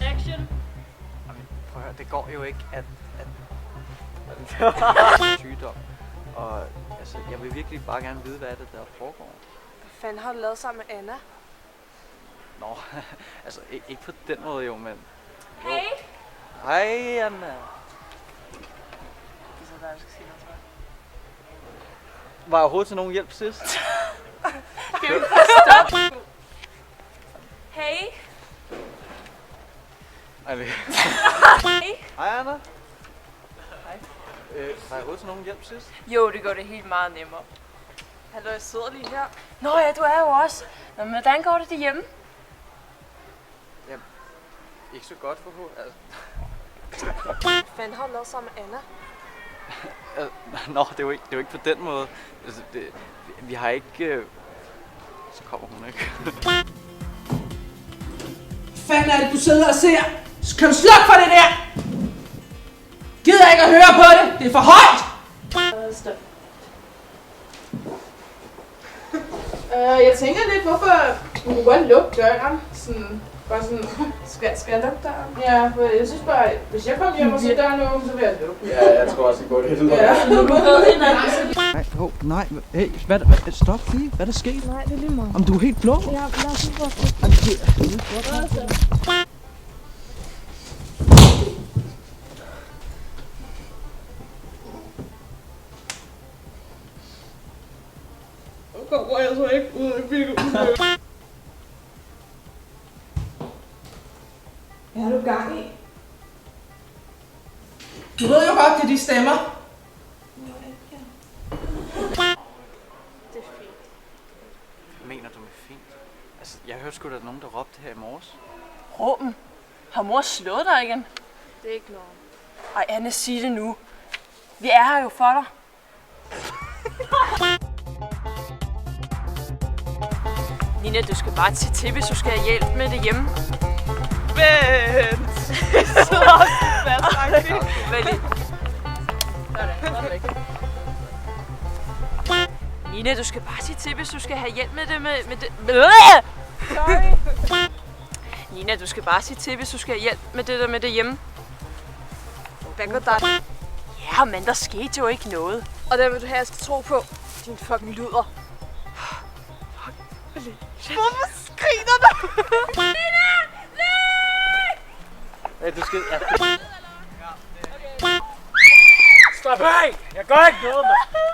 Action. Jamen, prøv at høre, det går jo ikke at sygdom. Og altså, jeg vil virkelig bare gerne vide, hvad det der foregår. Hvad fanden har du lavet sammen med Anna? Nå, altså ikke på den måde jo, men... Jo. Hey. Hej, Anna. Det er så der, du skal sige noget, tror jeg. Var jeg overhovedet til nogen hjælp sidst? Hey. Ej, Hey. hej, Anna. Hej. Var jeg overhovedet til nogen hjælp sidst? Jo, det gør det helt meget nemmere. Hallo, jeg sidder lige her. Nå ja, du er jo også. Nå, men hvordan går det derhjemme? Jamen, ikke så godt forhåbentlig. Altså. Hvad fanden har du lavet sammen med Anna? Nå, det er jo ikke på den måde. Altså, vi har ikke... Så kommer hun ikke. Hvad fanden er det, du sidder og ser? Kan du slukke for det der? Gider ikke at høre på det? Det er for højt! Stop. Jeg tænker lidt, hvorfor du kunne godt lukke døren. Sådan, bare sådan, skal jeg lukke døren? Ja, for jeg synes bare, hvis jeg kom hjem og så døren åben, så vil jeg lukke. Ja, jeg tror også, det går lidt. Ja, nu ved hinanden. Nej, hey, hvad, stop lige. Hvad er der sket? Nej, det er lige meget. Om du er helt blå? Ja, lad os lige prøve. Nu kommer jeg så ikke ud af bilen. Hvad har du gang i? Du ved jo godt, det er de stemmer. Det er fint. Hvad mener du med fint? Altså, jeg hørte sgu da nogen, der råbte her i morges. Råben. Har mor slået dig igen? Det er ikke noget. Ej, Anne, sig det nu. Vi er her jo for dig. Nina, du skal bare til hvis du skal have hjælp med det hjemme. Vent! Så fast, vent lige. Nina, du skal bare sige til, hvis du skal have hjælp med det med det... Sorry. Nina, du skal bare sige til, hvis du skal have hjælp med det der med det hjemme. Hvad går der? Ja, men der skete jo ikke noget. Og der vil du have, jeg skal tro på. Din fucking luder. Hvorfor skriner du? Hey, du skal... Ja, Stop, hey! Jeg gør ikke noget, mand!